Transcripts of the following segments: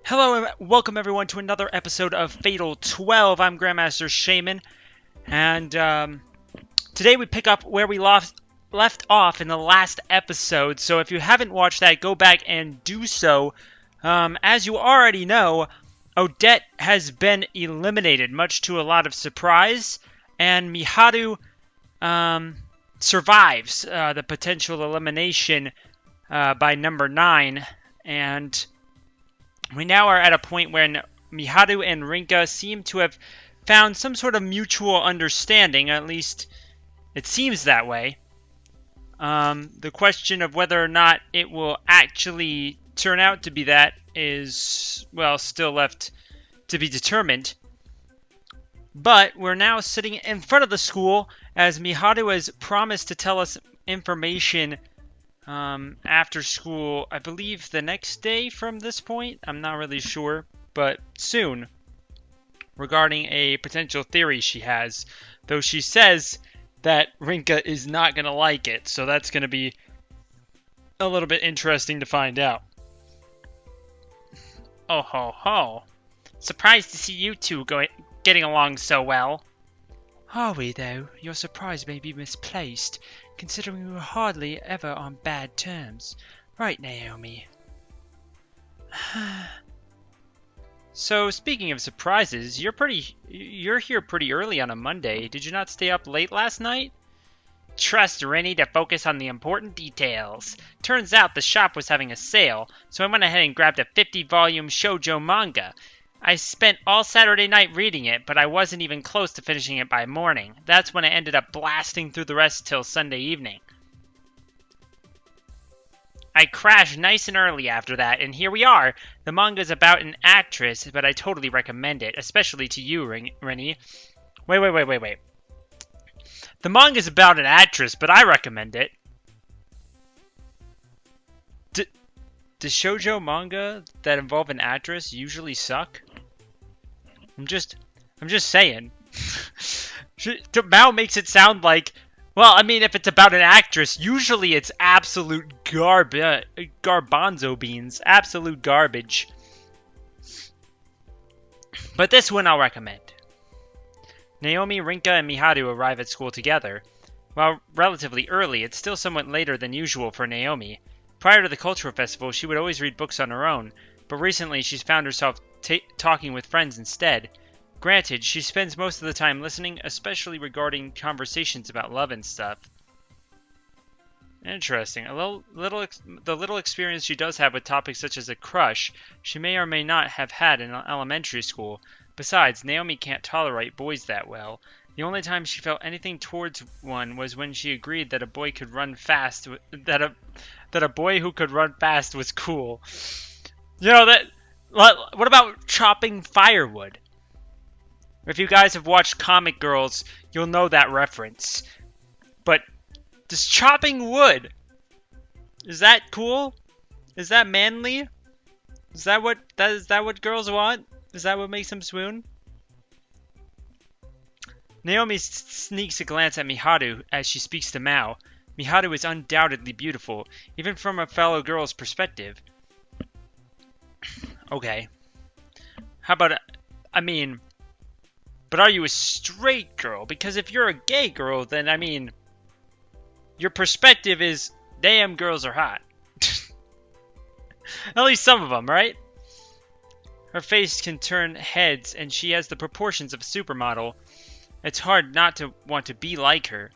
Hello and welcome everyone to another episode of Fatal 12. I'm Grandmaster Shaymin, and today we pick up where we left off in the last episode. So if you haven't watched that, go back and do so. As you already know, Odette has been eliminated, much to a lot of surprise, and Miharu survives the potential elimination by number 9, and we now are at a point when Miharu and Rinka seem to have found some sort of mutual understanding, at least it seems that way. The question of whether or not it will actually turn out to be that is, well, still left to be determined. But we're now sitting in front of the school as Miharu has promised to tell us information after school, I believe the next day from this point. I'm not really sure, but soon, regarding a potential theory she has. Though she says that Rinka is not going to like it, so that's going to be a little bit interesting to find out. Oh ho ho. Surprised to see you two getting along so well. Are we, though? Your surprise may be misplaced, considering we were hardly ever on bad terms. Right, Naomi? So, speaking of surprises, you're here pretty early on a Monday. Did you not stay up late last night? Trust Rennie to focus on the important details. Turns out the shop was having a sale, so I went ahead and grabbed a 50-volume shoujo manga. I spent all Saturday night reading it, but I wasn't even close to finishing it by morning. That's when I ended up blasting through the rest till Sunday evening. I crashed nice and early after that, and here we are. The manga's about an actress, but I totally recommend it, especially to you, Rennie. Wait. The manga's about an actress, but I recommend it. Does shoujo manga that involve an actress usually suck? I'm just saying. Mao makes it sound like, well, I mean, if it's about an actress, usually it's absolute garbanzo beans, absolute garbage. But this one I'll recommend. Naomi, Rinka, and Miharu arrive at school together. While relatively early, it's still somewhat later than usual for Naomi. Prior to the cultural festival, she would always read books on her own, but recently she's found herself talking with friends instead. Granted, she spends most of the time listening, especially regarding conversations about love and stuff. Interesting. The little experience she does have with topics such as a crush, she may or may not have had in elementary school. Besides, Naomi can't tolerate boys that well. The only time she felt anything towards one was when she agreed that a boy could run fast. That a boy who could run fast was cool. You know that. What about chopping firewood? If you guys have watched Comic Girls, you'll know that reference. But just chopping wood, is that cool? Is that manly? Is that what girls want? Is that what makes them swoon? Naomi sneaks a glance at Miharu as she speaks to Mao. Miharu is undoubtedly beautiful, even from a fellow girl's perspective. Okay. How about, I mean, but are you a straight girl? Because if you're a gay girl, then, I mean, your perspective is, damn, girls are hot. At least some of them, right? Her face can turn heads, and she has the proportions of a supermodel. It's hard not to want to be like her.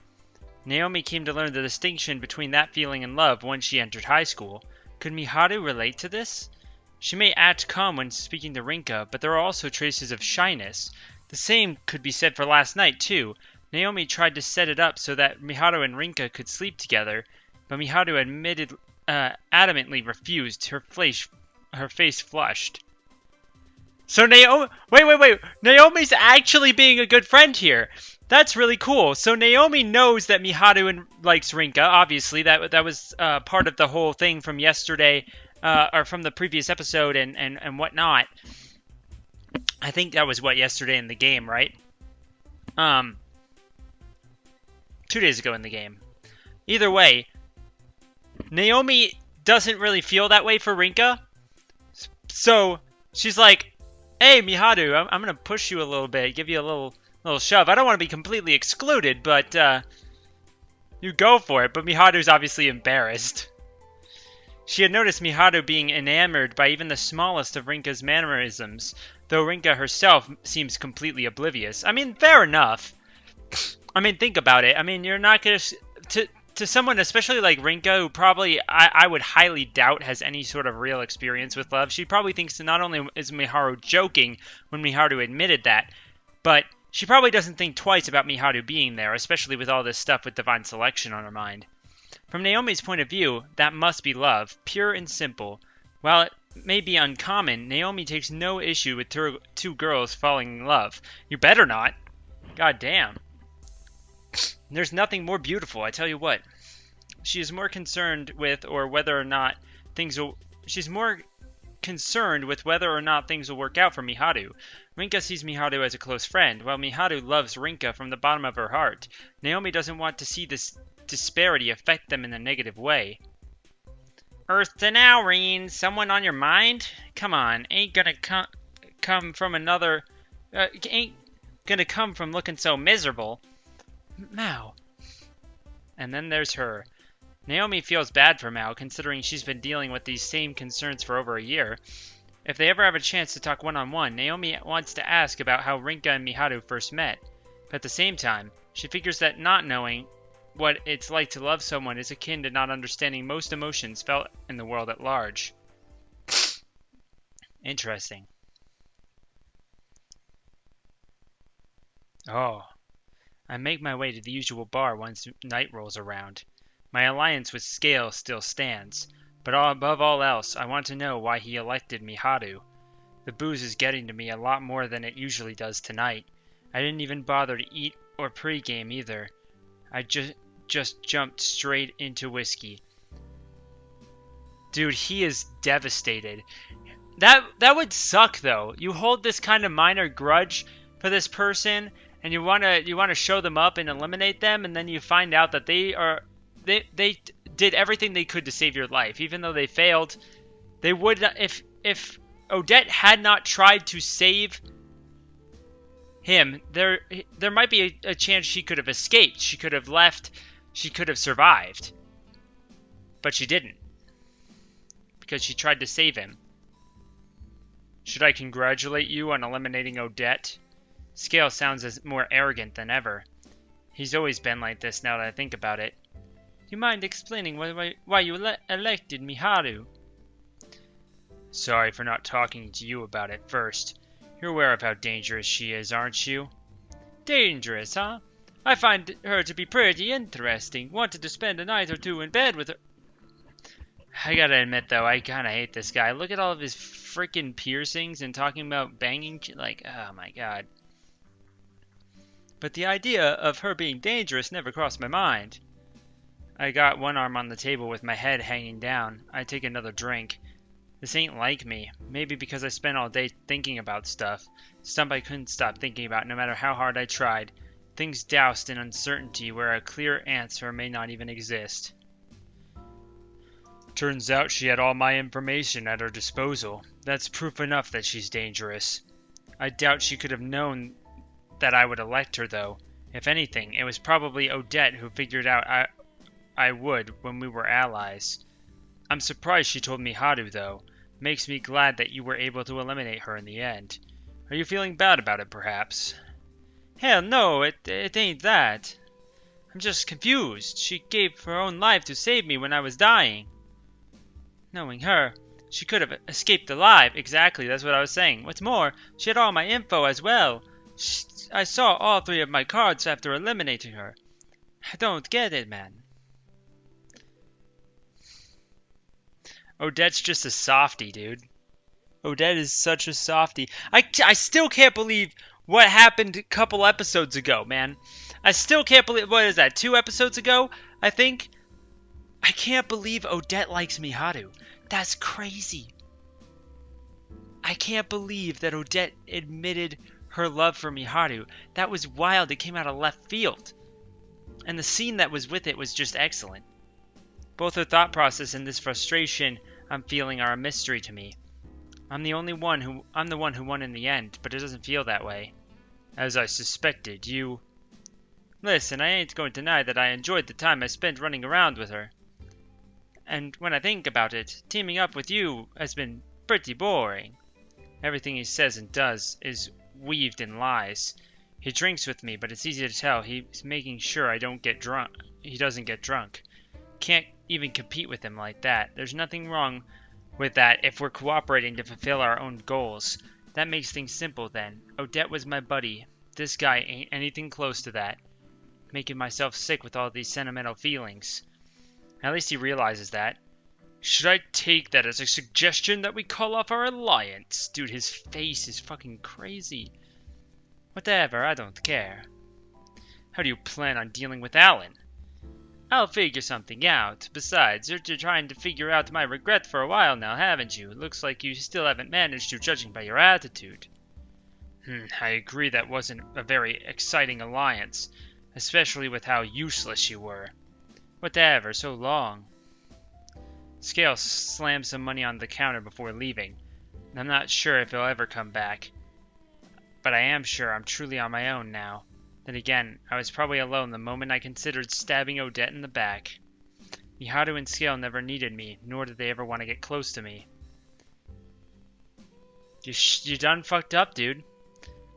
Naomi came to learn the distinction between that feeling and love when she entered high school. Could Miharu relate to this? She may act calm when speaking to Rinka, but there are also traces of shyness. The same could be said for last night, too. Naomi tried to set it up so that Miharu and Rinka could sleep together, but Miharu adamantly refused. Her face flushed. So wait. Naomi's actually being a good friend here. That's really cool. So Naomi knows that Miharu likes Rinka. Obviously, that was part of the whole thing from yesterday, or from the previous episode and whatnot. I think that was yesterday in the game, right? 2 days ago in the game. Either way, Naomi doesn't really feel that way for Rinka. So She's like, hey, Miharu, I'm going to push you a little bit, give you a little shove. I don't want to be completely excluded, but you go for it. But Miharu's obviously embarrassed. She had noticed Miharu being enamored by even the smallest of Rinka's mannerisms, though Rinka herself seems completely oblivious. I mean, fair enough. I mean, think about it. I mean, you're not going to someone, especially like Rinka, who probably I would highly doubt has any sort of real experience with love. She probably thinks that not only is Miharu joking when Miharu admitted that, but she probably doesn't think twice about Miharu being there, especially with all this stuff with divine selection on her mind. From Naomi's point of view, that must be love, pure and simple. While it may be uncommon, Naomi takes no issue with two girls falling in love. You better not. God damn. There's nothing more beautiful, I tell you what. She is more concerned with whether or not things will work out for Miharu. Rinka sees Miharu as a close friend, while Miharu loves Rinka from the bottom of her heart. Naomi doesn't want to see this disparity affect them in a negative way. Earth to now, Reen. Someone on your mind? Come on, ain't gonna come from looking so miserable. Mao. And then there's her. Naomi feels bad for Mao, considering she's been dealing with these same concerns for over a year. If they ever have a chance to talk one-on-one, Naomi wants to ask about how Rinka and Miharu first met. But at the same time, she figures that not knowing what it's like to love someone is akin to not understanding most emotions felt in the world at large. Interesting. Oh. I make my way to the usual bar once night rolls around. My alliance with Scale still stands, but above all else, I want to know why he elected Miharu. The booze is getting to me a lot more than it usually does tonight. I didn't even bother to eat or pregame either. I just jumped straight into whiskey. Dude, he is devastated. That would suck, though. You hold this kind of minor grudge for this person, and you wanna show them up and eliminate them, and then you find out that they did everything they could to save your life, even though they failed. They would not, if Odette had not tried to save him, there might be a chance she could have escaped. She could have left. She could have survived. But she didn't, because she tried to save him. Should I congratulate you on eliminating Odette? Scale sounds more arrogant than ever. He's always been like this now that I think about it. Do you mind explaining why you elected Miharu? Sorry for not talking to you about it first. You're aware of how dangerous she is, aren't you? Dangerous, huh? I find her to be pretty interesting. Wanted to spend a night or two in bed with her. I gotta admit, though, I kinda hate this guy. Look at all of his freaking piercings and talking about banging. Like, oh my god. But the idea of her being dangerous never crossed my mind. I got one arm on the table with my head hanging down. I take another drink. This ain't like me. Maybe because I spent all day thinking about stuff. Stuff I couldn't stop thinking about no matter how hard I tried. Things doused in uncertainty where a clear answer may not even exist. Turns out she had all my information at her disposal. That's proof enough that she's dangerous. I doubt she could have known that I would elect her, though. If anything, it was probably Odette who figured out I would when we were allies. I'm surprised she told Miharu, though. Makes me glad that you were able to eliminate her in the end. Are you feeling bad about it, perhaps? Hell no, it ain't that. I'm just confused. She gave her own life to save me when I was dying. Knowing her, she could have escaped alive. Exactly, that's what I was saying. What's more, she had all my info as well. I saw all 3 of my cards after eliminating her. I don't get it, man. Odette's just a softie, dude. Odette is such a softie. I still can't believe what happened a couple episodes ago, man. I still can't believe... What is that, 2 episodes ago, I think? I can't believe Odette likes Miharu. That's crazy. I can't believe that Odette admitted her love for Miharu. That was wild. It came out of left field. And the scene that was with it was just excellent. Both her thought process and this frustration I'm feeling are a mystery to me. I'm the one who won in the end, but it doesn't feel that way. As I suspected, you... Listen, I ain't going to deny that I enjoyed the time I spent running around with her. And when I think about it, teaming up with you has been pretty boring. Everything he says and does is weaved in lies. He drinks with me, but it's easy to tell he's making sure I don't get drunk. He doesn't get drunk. Can't even compete with him like that. There's nothing wrong with that if we're cooperating to fulfill our own goals. That makes things simple then. Odette was my buddy. This guy ain't anything close to that. Making myself sick with all these sentimental feelings. At least he realizes that. Should I take that as a suggestion that we call off our alliance? Dude, his face is fucking crazy. Whatever, I don't care. How do you plan on dealing with Alan? I'll figure something out. Besides, you're trying to figure out my regret for a while now, haven't you? Looks like you still haven't managed to, judging by your attitude. I agree that wasn't a very exciting alliance, especially with how useless you were. Whatever, so long. Scale slams some money on the counter before leaving. I'm not sure if he'll ever come back. But I am sure I'm truly on my own now. Then again, I was probably alone the moment I considered stabbing Odette in the back. Mihado and Scale never needed me, nor did they ever want to get close to me. You done fucked up, dude.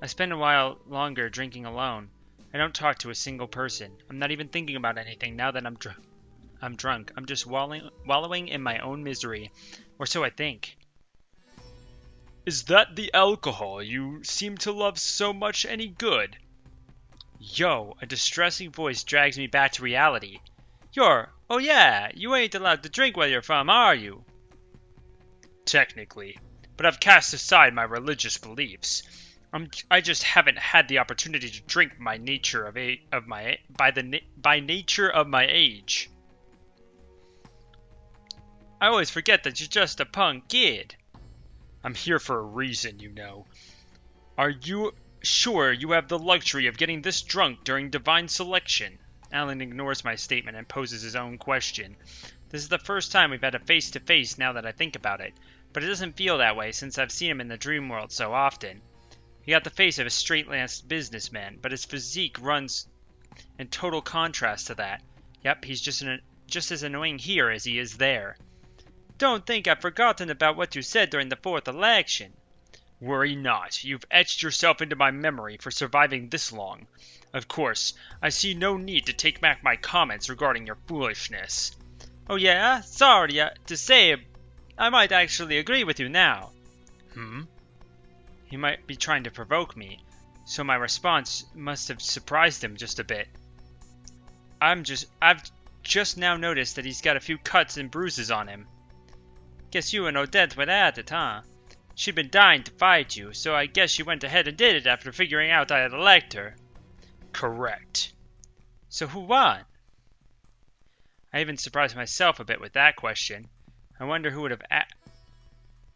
I spent a while longer drinking alone. I don't talk to a single person. I'm not even thinking about anything now that I'm drunk. I'm just wallowing in my own misery. Or so I think. Is that the alcohol you seem to love so much any good? Yo, a distressing voice drags me back to reality. Oh yeah, you ain't allowed to drink where you're from, are you? Technically, but I've cast aside my religious beliefs. I just haven't had the opportunity to drink by nature of my age. I always forget that you're just a punk kid. I'm here for a reason, you know. Are you sure you have the luxury of getting this drunk during divine selection? Alan ignores my statement and poses his own question. This is the first time we've had a face-to-face now that I think about it, but it doesn't feel that way since I've seen him in the dream world so often. He got the face of a straight-laced businessman, but his physique runs in total contrast to that. Yep, he's just as annoying here as he is there. Don't think I've forgotten about what you said during the 4th election. Worry not. You've etched yourself into my memory for surviving this long. Of course, I see no need to take back my comments regarding your foolishness. Oh yeah? Sorry to say, I might actually agree with you now. He might be trying to provoke me, so my response must have surprised him just a bit. I've just now noticed that he's got a few cuts and bruises on him. Guess you and Odette were at it, huh? She'd been dying to fight you, so I guess she went ahead and did it after figuring out I had elect her. Correct. So who won? I even surprised myself a bit with that question. I wonder who would have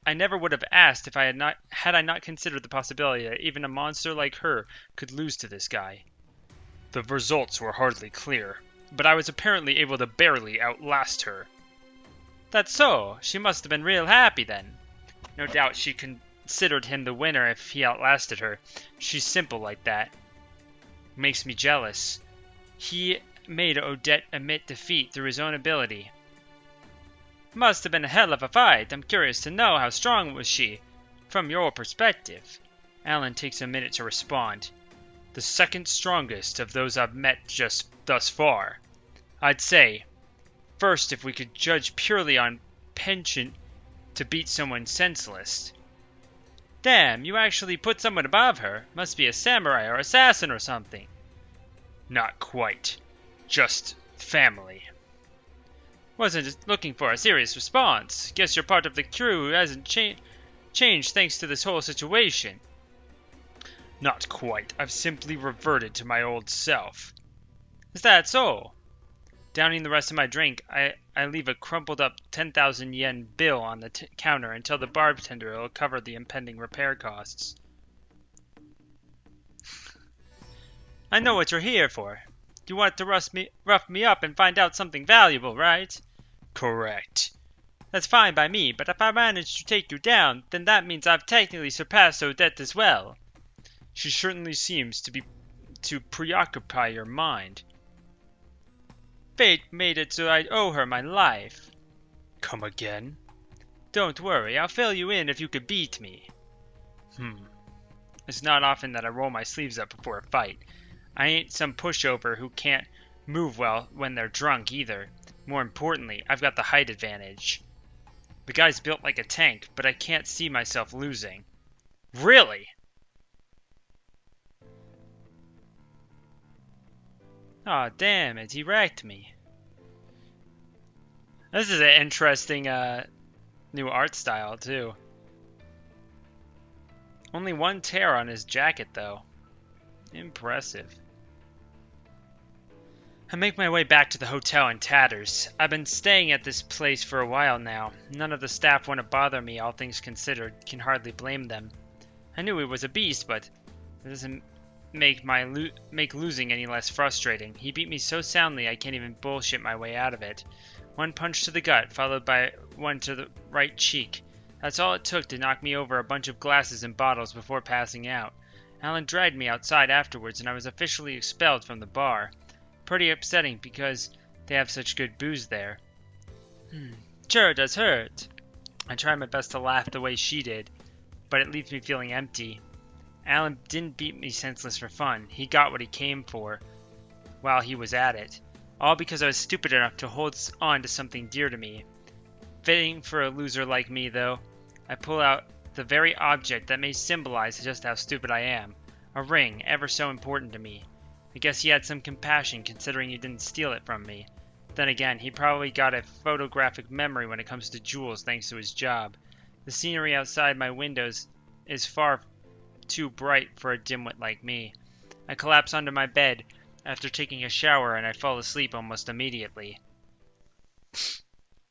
I never would have asked if I had I not considered the possibility that even a monster like her could lose to this guy. The results were hardly clear, but I was apparently able to barely outlast her. That's so. She must have been real happy then. No doubt she considered him the winner if he outlasted her. She's simple like that. Makes me jealous. He made Odette admit defeat through his own ability. Must have been a hell of a fight. I'm curious to know how strong was she, from your perspective. Alan takes a minute to respond. The second strongest of those I've met just thus far. I'd say, first, if we could judge purely on penchant to beat someone senseless. Damn, you actually put someone above her. Must be a samurai or assassin or something. Not quite. Just family. Wasn't looking for a serious response. Guess you're part of the crew who hasn't changed thanks to this whole situation. Not quite. I've simply reverted to my old self. Is that so? Downing the rest of my drink, I leave a crumpled up 10,000 yen bill on the counter until the bartender will cover the impending repair costs. I know what you're here for. You want to rough me up and find out something valuable, right? Correct. That's fine by me, but if I manage to take you down, then that means I've technically surpassed Odette as well. She certainly seems to preoccupy your mind. Fate made it so I owe her my life. Come again? Don't worry, I'll fill you in if you could beat me. It's not often that I roll my sleeves up before a fight. I ain't some pushover who can't move well when they're drunk either. More importantly, I've got the height advantage. The guy's built like a tank, but I can't see myself losing. Really? Aw, damn it, he wrecked me. This is an interesting new art style, too. Only one tear on his jacket, though. Impressive. I make my way back to the hotel in tatters. I've been staying at this place for a while now. None of the staff want to bother me, all things considered. Can hardly blame them. I knew he was a beast, but it doesn't make losing any less frustrating. He beat me so soundly I can't even bullshit my way out of it. One punch to the gut, followed by one to the right cheek. That's all it took to knock me over a bunch of glasses and bottles before passing out. Alan dragged me outside afterwards, and I was officially expelled from the bar. Pretty upsetting because they have such good booze there. Sure does hurt. I tried my best to laugh the way she did, but it leaves me feeling empty. Alan didn't beat me senseless for fun. He got what he came for while he was at it. All because I was stupid enough to hold on to something dear to me. Fitting for a loser like me, though. I pull out the very object that may symbolize just how stupid I am. A ring, ever so important to me. I guess he had some compassion considering he didn't steal it from me. Then again, he probably got a photographic memory when it comes to jewels thanks to his job. The scenery outside my windows is far too bright for a dimwit like me. I collapse onto my bed after taking a shower and I fall asleep almost immediately.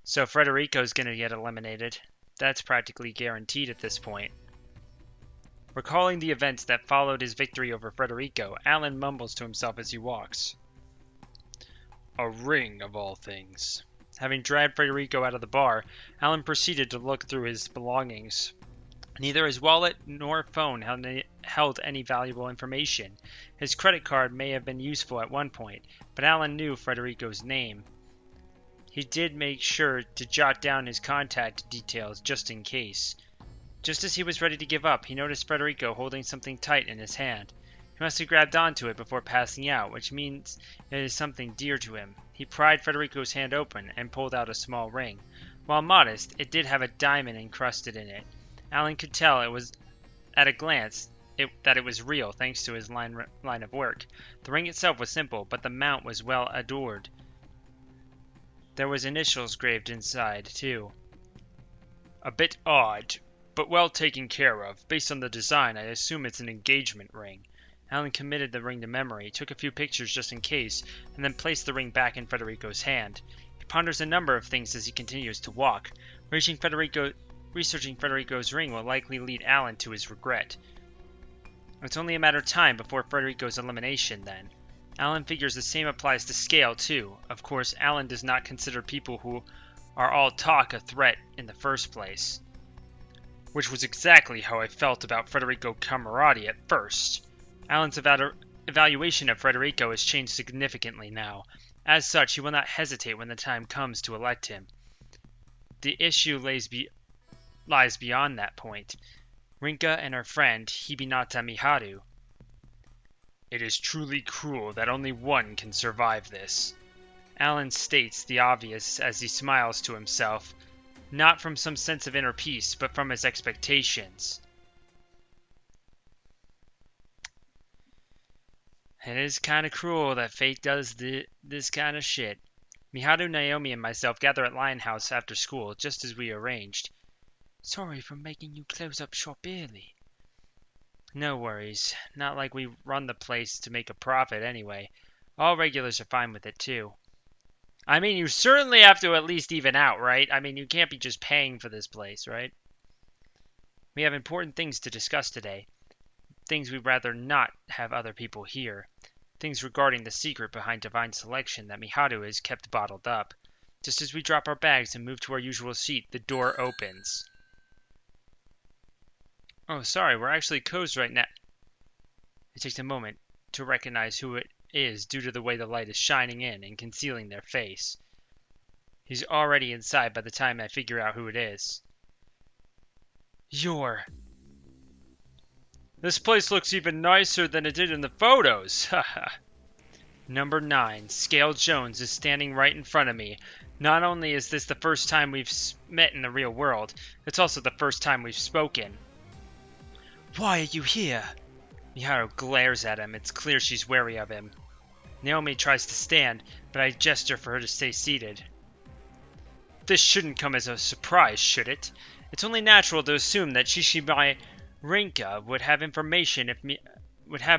So Frederico's gonna get eliminated. That's practically guaranteed at this point. Recalling the events that followed his victory over Frederico, Alan mumbles to himself as he walks. A ring, of all things. Having dragged Frederico out of the bar, Alan proceeded to look through his belongings. Neither his wallet nor phone held any valuable information. His credit card may have been useful at one point, but Alan knew Frederico's name. He did make sure to jot down his contact details just in case. Just as he was ready to give up, he noticed Frederico holding something tight in his hand. He must have grabbed onto it before passing out, which means it is something dear to him. He pried Frederico's hand open and pulled out a small ring. While modest, it did have a diamond encrusted in it. Alan could tell it was, at a glance, that it was real, thanks to his line of work. The ring itself was simple, but the mount was well adored. There was initials graved inside, too. A bit odd, but well taken care of. Based on the design, I assume it's an engagement ring. Alan committed the ring to memory, took a few pictures just in case, and then placed the ring back in Frederico's hand. He ponders a number of things as he continues to walk. Researching Frederico's ring will likely lead Alan to his regret. It's only a matter of time before Frederico's elimination, then. Alan figures the same applies to Scale, too. Of course, Alan does not consider people who are all talk a threat in the first place. Which was exactly how I felt about Frederico Camarati at first. Alan's evaluation of Frederico has changed significantly now. As such, he will not hesitate when the time comes to elect him. The issue lies beyond that point. Rinka and her friend, Hibinata Miharu. It is truly cruel that only one can survive this. Alan states the obvious as he smiles to himself, not from some sense of inner peace, but from his expectations. It is kind of cruel that fate does this kind of shit. Miharu, Naomi, and myself gather at Lionhouse after school, just as we arranged. Sorry for making you close up shop early. No worries. Not like we run the place to make a profit anyway. All regulars are fine with it, too. I mean, you certainly have to at least even out, right? I mean, you can't be just paying for this place, right? We have important things to discuss today. Things we'd rather not have other people hear. Things regarding the secret behind divine selection that Miharu has kept bottled up. Just as we drop our bags and move to our usual seat, the door opens. Oh, sorry, we're actually closed right now. It takes a moment to recognize who it is due to the way the light is shining in and concealing their face. He's already inside by the time I figure out who it is. This place looks even nicer than it did in the photos. Haha. Number 9, Scale Jones, is standing right in front of me. Not only is this the first time we've met in the real world, it's also the first time we've spoken. Why are you here? Miharu glares at him. It's clear she's wary of him. Naomi tries to stand, but I gesture for her to stay seated. This shouldn't come as a surprise, should it? It's only natural to assume that Shishibai Rinka would have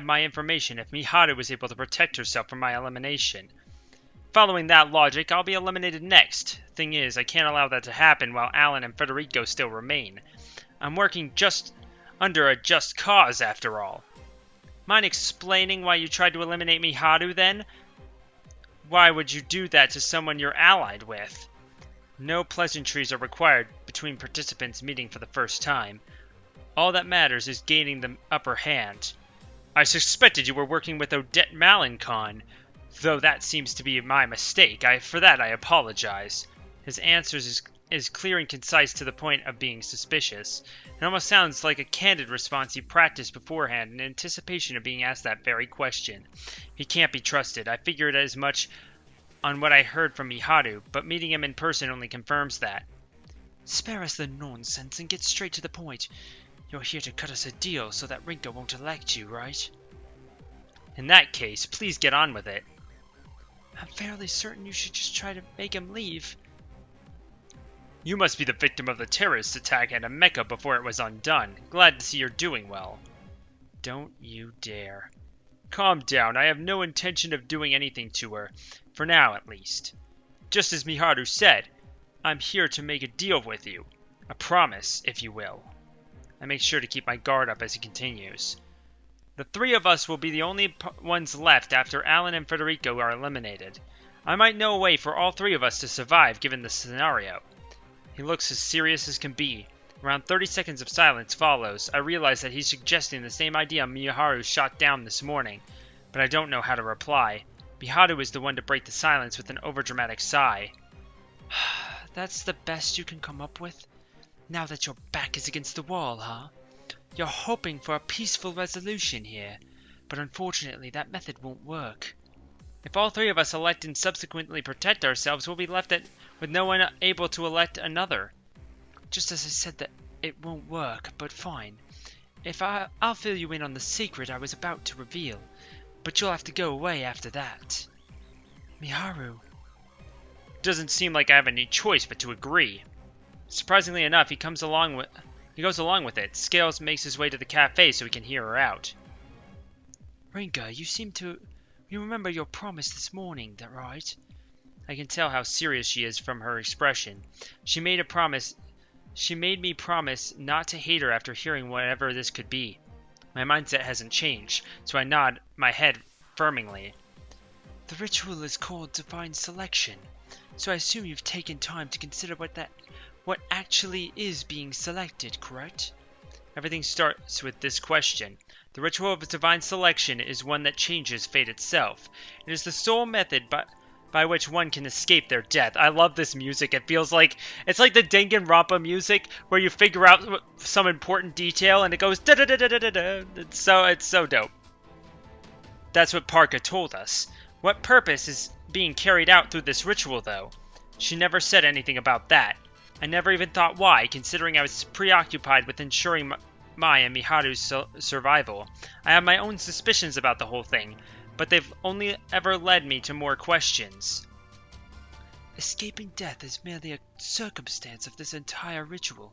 my information if Miharu was able to protect herself from my elimination. Following that logic, I'll be eliminated next. Thing is, I can't allow that to happen while Alan and Federico still remain. I'm working just under a just cause, after all. Mind explaining why you tried to eliminate Miharu, then? Why would you do that to someone you're allied with? No pleasantries are required between participants meeting for the first time. All that matters is gaining the upper hand. I suspected you were working with Odette Malincon, though that seems to be my mistake. For that I apologize. His answers is clear and concise to the point of being suspicious. It almost sounds like a candid response he practiced beforehand in anticipation of being asked that very question. He can't be trusted. I figured as much on what I heard from Miharu, but meeting him in person only confirms that. Spare us the nonsense and get straight to the point. You're here to cut us a deal so that Rinka won't elect you, right? In that case, please get on with it. I'm fairly certain you should just try to make him leave. You must be the victim of the terrorist attack at Mecca before it was undone. Glad to see you're doing well. Don't you dare. Calm down. I have no intention of doing anything to her. For now, at least. Just as Miharu said, I'm here to make a deal with you. A promise, if you will. I make sure to keep my guard up as he continues. The three of us will be the only ones left after Alan and Federico are eliminated. I might know a way for all three of us to survive given the scenario. He looks as serious as can be. Around 30 seconds of silence follows. I realize that he's suggesting the same idea Miharu shot down this morning, but I don't know how to reply. Miharu is the one to break the silence with an overdramatic sigh. That's the best you can come up with? Now that your back is against the wall, huh? You're hoping for a peaceful resolution here, but unfortunately that method won't work. If all three of us elect and subsequently protect ourselves, we'll be left with no one able to elect another. Just as I said that it won't work, but fine. I'll fill you in on the secret I was about to reveal, but you'll have to go away after that. Miharu. Doesn't seem like I have any choice but to agree. Surprisingly enough, he goes along with it. Scales makes his way to the cafe so he can hear her out. Rinka, you remember your promise this morning, that right? I can tell how serious she is from her expression. She made me promise not to hate her after hearing whatever this could be. My mindset hasn't changed, so I nod my head firmly. The ritual is called Divine Selection, so I assume you've taken time to consider what actually is being selected, correct? Everything starts with this question. The ritual of divine selection is one that changes fate itself. It is the sole method by which one can escape their death. I love this music. It feels like it's like the Danganronpa music where you figure out some important detail and it goes da da da da da da. It's so dope. That's what Parka told us. What purpose is being carried out through this ritual, though? She never said anything about that. I never even thought why, considering I was preoccupied with ensuring my and Miharu's survival. I have my own suspicions about the whole thing, but they've only ever led me to more questions. Escaping death is merely a circumstance of this entire ritual.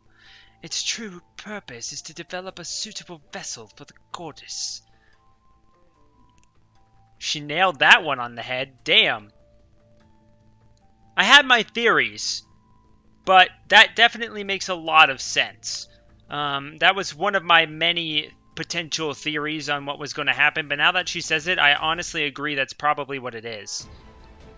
Its true purpose is to develop a suitable vessel for the goddess. She nailed that one on the head. Damn. I had my theories, but that definitely makes a lot of sense. That was one of my many potential theories on what was going to happen, but now that she says it, I honestly agree that's probably what it is.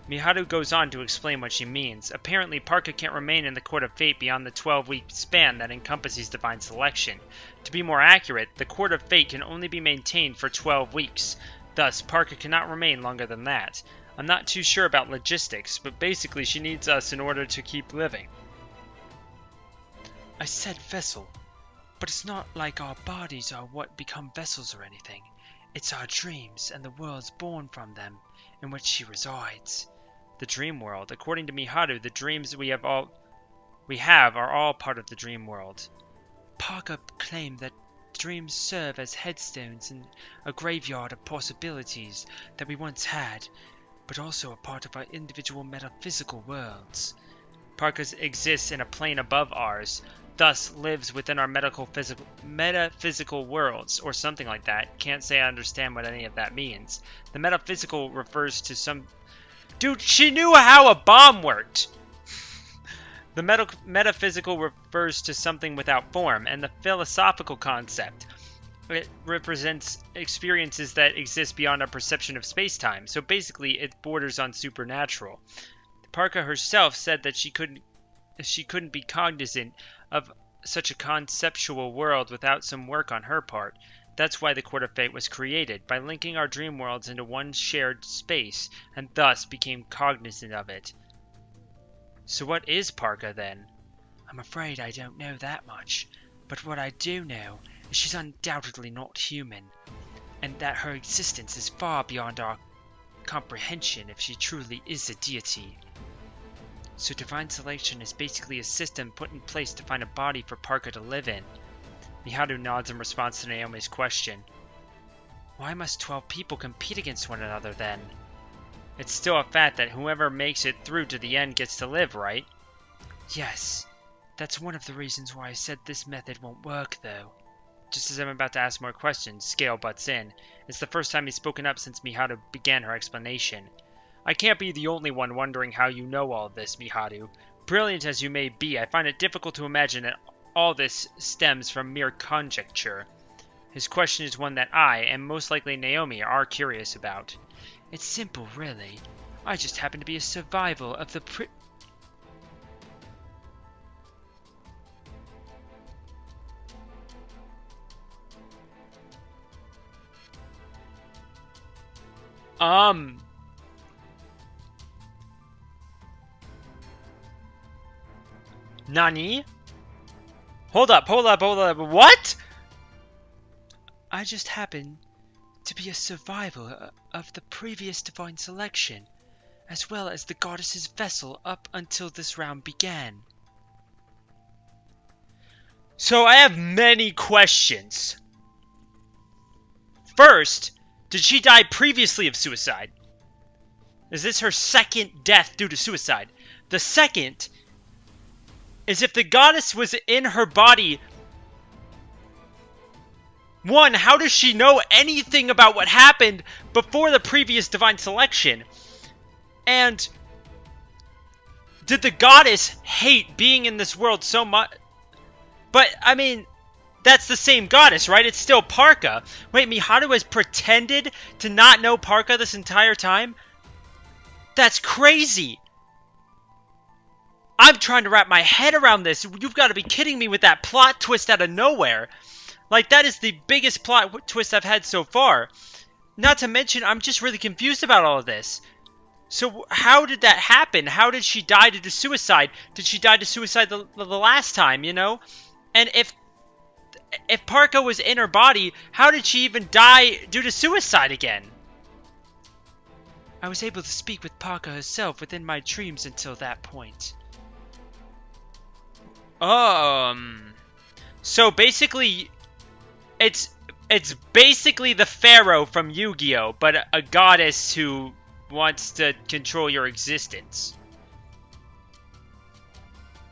Miharu goes on to explain what she means. Apparently, Parka can't remain in the Court of Fate beyond the 12-week span that encompasses divine selection. To be more accurate, the Court of Fate can only be maintained for 12 weeks. Thus, Parka cannot remain longer than that. I'm not too sure about logistics, but basically she needs us in order to keep living. I said vessel, but it's not like our bodies are what become vessels or anything. It's our dreams and the worlds born from them, in which she resides. The dream world. According to Miharu, the dreams we have are all part of the dream world. Parker claimed that dreams serve as headstones in a graveyard of possibilities that we once had, but also a part of our individual metaphysical worlds. Parker exists in a plane above ours, thus lives within our metaphysical worlds, or something like that. Can't say I understand what any of that means. The metaphysical refers to some... Dude, she knew how a bomb worked! The metaphysical refers to something without form, and the philosophical concept. It represents experiences that exist beyond our perception of space-time, so basically it borders on supernatural. Parka herself said that she couldn't be cognizant of such a conceptual world without some work on her part. That's why the Court of Fate was created, by linking our dream worlds into one shared space, and thus became cognizant of it. So what is Parka, then? I'm afraid I don't know that much, but what I do know is she's undoubtedly not human, and that her existence is far beyond our comprehension if she truly is a deity. So divine selection is basically a system put in place to find a body for Parka to live in. Miharu nods in response to Naomi's question. Why must 12 people compete against one another then? It's still a fact that whoever makes it through to the end gets to live, right? Yes. That's one of the reasons why I said this method won't work, though. Just as I'm about to ask more questions, Scale butts in. It's the first time he's spoken up since Miharu began her explanation. I can't be the only one wondering how you know all this, Miharu. Brilliant as you may be, I find it difficult to imagine that all this stems from mere conjecture. His question is one that I, and most likely Naomi, are curious about. It's simple, really. I just happen to be a survival of the Nani? Hold up. What? I just happen to be a survivor of the previous divine selection, as well as the goddess's vessel up until this round began. So I have many questions. First, did she die previously of suicide? Is this her second death due to suicide? The second is if the goddess was in her body. One, how does she know anything about what happened before the previous divine selection? And did the goddess hate being in this world so much? But, I mean, that's the same goddess, right? It's still Parka. Wait, Miharu has pretended to not know Parka this entire time? That's crazy. I'm trying to wrap my head around this. You've got to be kidding me with that plot twist out of nowhere. Like, that is the biggest plot twist I've had so far. Not to mention, I'm just really confused about all of this. So, how did that happen? How did she die due to suicide? Did she die to suicide the last time, you know? And if Parka was in her body, how did she even die due to suicide again? I was able to speak with Parka herself within my dreams until that point. So basically, it's basically the Pharaoh from Yu-Gi-Oh, but a goddess who wants to control your existence.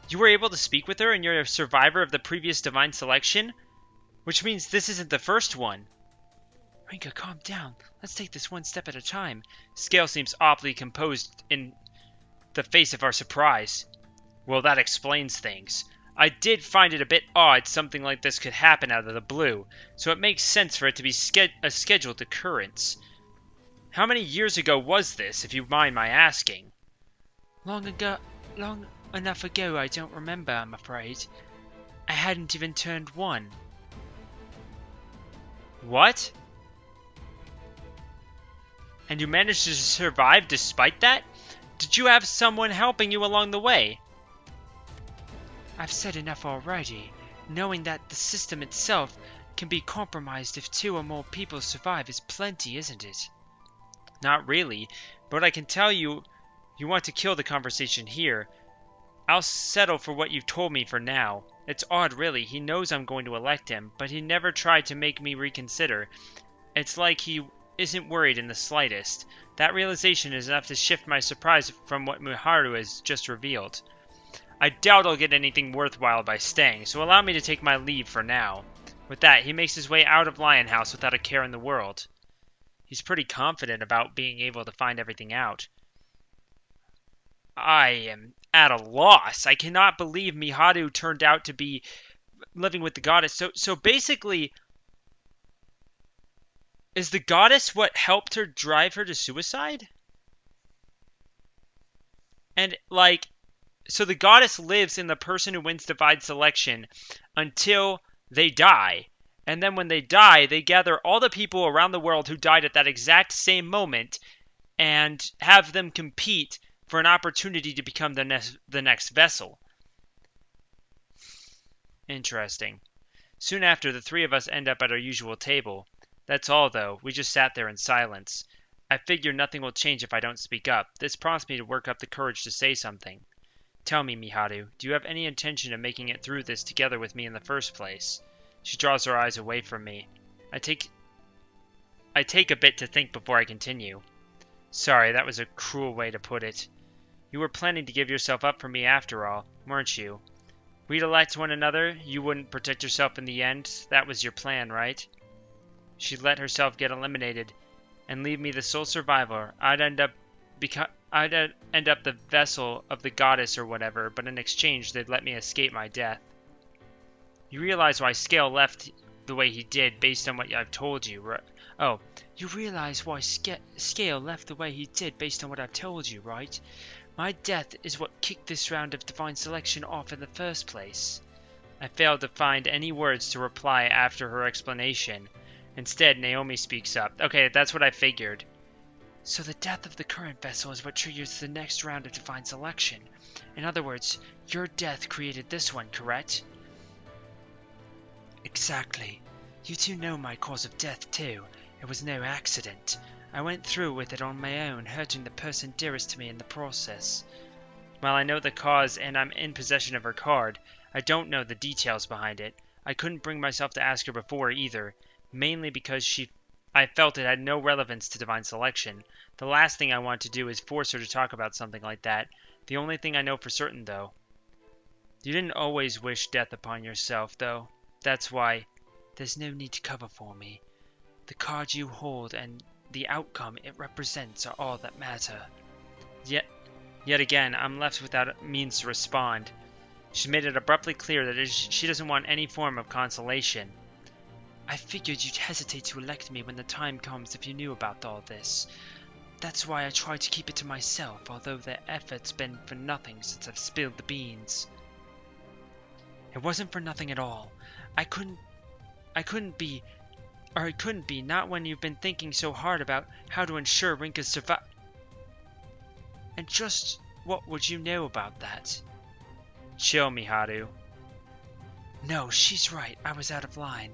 You were able to speak with her and you're a survivor of the previous divine selection? Which means this isn't the first one. Rinka, calm down. Let's take this one step at a time. Scale seems awfully composed in the face of our surprise. Well, that explains things. I did find it a bit odd something like this could happen out of the blue, so it makes sense for it to be a scheduled occurrence. How many years ago was this, if you mind my asking? Long enough ago I don't remember, I'm afraid. I hadn't even turned 1. What? And you managed to survive despite that? Did you have someone helping you along the way? I've said enough already. Knowing that the system itself can be compromised if 2 or more people survive is plenty, isn't it? Not really, but I can tell you, you want to kill the conversation here. I'll settle for what you've told me for now. It's odd, really. He knows I'm going to elect him, but he never tried to make me reconsider. It's like he isn't worried in the slightest. That realization is enough to shift my surprise from what Miharu has just revealed. I doubt I'll get anything worthwhile by staying, so allow me to take my leave for now. With that, he makes his way out of Lion House without a care in the world. He's pretty confident about being able to find everything out. I am at a loss. I cannot believe Miharu turned out to be living with the goddess. So basically, is the goddess what helped her drive her to suicide? And, like, so the goddess lives in the person who wins divine selection until they die. And then when they die, they gather all the people around the world who died at that exact same moment and have them compete for an opportunity to become the next vessel. Interesting. Soon after, the 3 of us end up at our usual table. That's all, though. We just sat there in silence. I figure nothing will change if I don't speak up. This prompts me to work up the courage to say something. Tell me, Miharu, do you have any intention of making it through this together with me in the first place? She draws her eyes away from me. I take a bit to think before I continue. Sorry, that was a cruel way to put it. You were planning to give yourself up for me after all, weren't you? We'd elect one another, you wouldn't protect yourself in the end. That was your plan, right? She'd let herself get eliminated and leave me the sole survivor. I'd end up the vessel of the goddess or whatever, but in exchange they'd let me escape my death. You realize why Scale left the way he did based on what I've told you, right? Oh, you realize why Scale left the way he did based on what I've told you, right? My death is what kicked this round of divine selection off in the first place. I failed to find any words to reply after her explanation. Instead, Naomi speaks up. Okay, that's what I figured. So the death of the current vessel is what triggers the next round of divine selection. In other words, your death created this one, correct? Exactly. You 2 know my cause of death too. It was no accident. I went through with it on my own, hurting the person dearest to me in the process. While I know the cause and I'm in possession of her card, I don't know the details behind it. I couldn't bring myself to ask her before either, mainly because I felt it had no relevance to divine selection. The last thing I want to do is force her to talk about something like that. The only thing I know for certain, though. You didn't always wish death upon yourself, though. That's why. There's no need to cover for me. The card you hold and the outcome it represents are all that matter. Yet again, I'm left without means to respond. She made it abruptly clear that she doesn't want any form of consolation. I figured you'd hesitate to elect me when the time comes if you knew about all this. That's why I try to keep it to myself, although their effort's been for nothing since I've spilled the beans. It wasn't for nothing at all. It couldn't be, not when you've been thinking so hard about how to ensure Rinka's survival. And just what would you know about that? Chill, Miharu. No, she's right. I was out of line.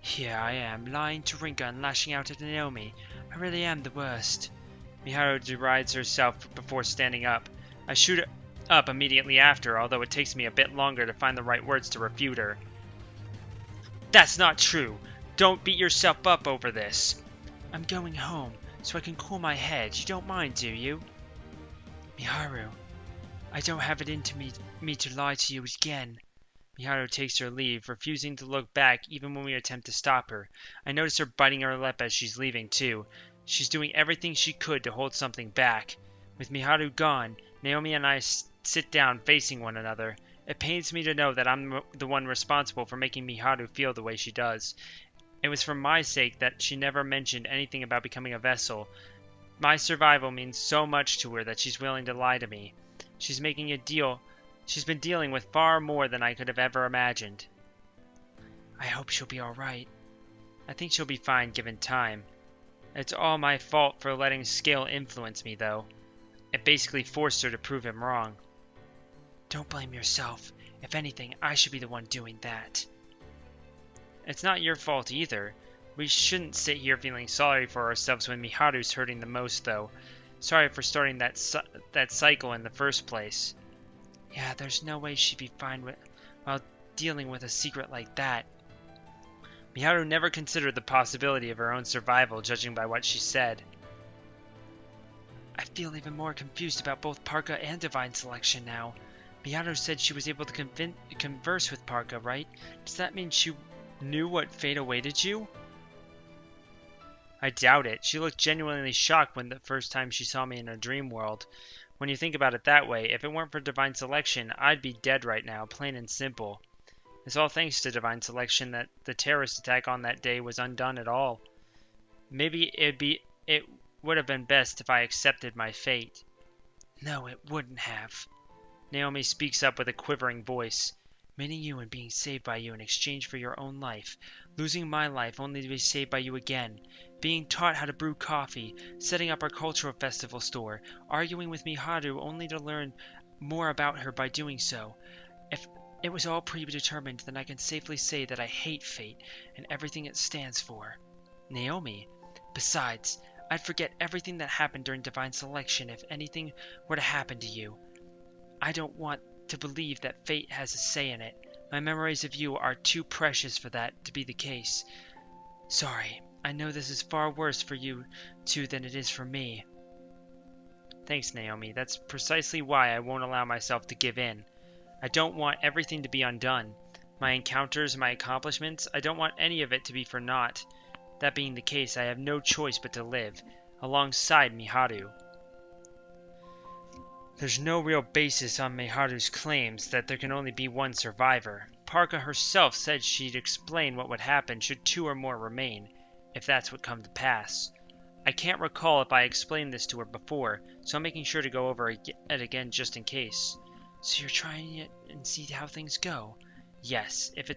Here I am, lying to Rinka and lashing out at Naomi. I really am the worst. Miharu derides herself before standing up. I shoot up immediately after, although it takes me a bit longer to find the right words to refute her. That's not true. Don't beat yourself up over this. I'm going home, so I can cool my head. You don't mind, do you? Miharu, I don't have it into me to lie to you again. Miharu takes her leave, refusing to look back even when we attempt to stop her. I notice her biting her lip as she's leaving, too. She's doing everything she could to hold something back. With Miharu gone, Naomi and I sit down facing one another. It pains me to know that I'm the one responsible for making Miharu feel the way she does. It was for my sake that she never mentioned anything about becoming a vessel. My survival means so much to her that she's willing to lie to me. She's making a deal. She's been dealing with far more than I could have ever imagined. I hope she'll be alright. I think she'll be fine given time. It's all my fault for letting Scale influence me, though. It basically forced her to prove him wrong. Don't blame yourself. If anything, I should be the one doing that. It's not your fault either. We shouldn't sit here feeling sorry for ourselves when Miharu's hurting the most, though. Sorry for starting that cycle in the first place. Yeah, there's no way she'd be fine while dealing with a secret like that. Miharu never considered the possibility of her own survival, judging by what she said. I feel even more confused about both Parka and Divine Selection now. Miharu said she was able to converse with Parka, right? Does that mean she knew what fate awaited you? I doubt it. She looked genuinely shocked when the first time she saw me in a dream world. When you think about it that way, if it weren't for Divine Selection, I'd be dead right now, plain and simple. It's all thanks to Divine Selection that the terrorist attack on that day was undone at all. Maybe it would have been best if I accepted my fate. No, it wouldn't have. Naomi speaks up with a quivering voice. Meeting you and being saved by you in exchange for your own life. Losing my life only to be saved by you again. Being taught how to brew coffee. Setting up our cultural festival store. Arguing with Miharu only to learn more about her by doing so. If it was all predetermined, then I can safely say that I hate fate and everything it stands for. Naomi. Besides, I'd forget everything that happened during Divine Selection if anything were to happen to you. I don't want to believe that fate has a say in it. My memories of you are too precious for that to be the case. Sorry, I know this is far worse for you two than it is for me. Thanks, Naomi. That's precisely why I won't allow myself to give in. I don't want everything to be undone. My encounters, my accomplishments, I don't want any of it to be for naught. That being the case, I have no choice but to live, alongside Miharu. There's no real basis on Miharu's claims that there can only be one survivor. Parka herself said she'd explain what would happen should two or more remain, if that's what come to pass. I can't recall if I explained this to her before, so I'm making sure to go over it again just in case. So you're trying it and see how things go? Yes, if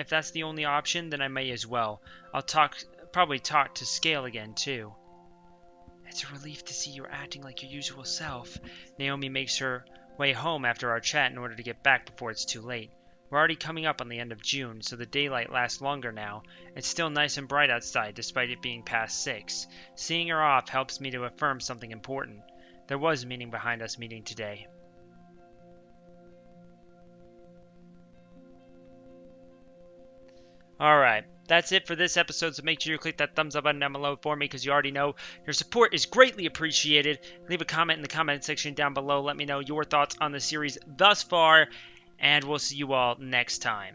that's the only option, then I may as well. I'll probably talk to Scale again too. It's a relief to see you acting like your usual self. Naomi makes her way home after our chat in order to get back before it's too late. We're already coming up on the end of June, so the daylight lasts longer now. It's still nice and bright outside, despite it being past 6. Seeing her off helps me to affirm something important. There was meaning behind us meeting today. Alright, that's it for this episode, so make sure you click that thumbs up button down below for me, because you already know your support is greatly appreciated. Leave a comment in the comment section down below. Let me know your thoughts on the series thus far, and we'll see you all next time.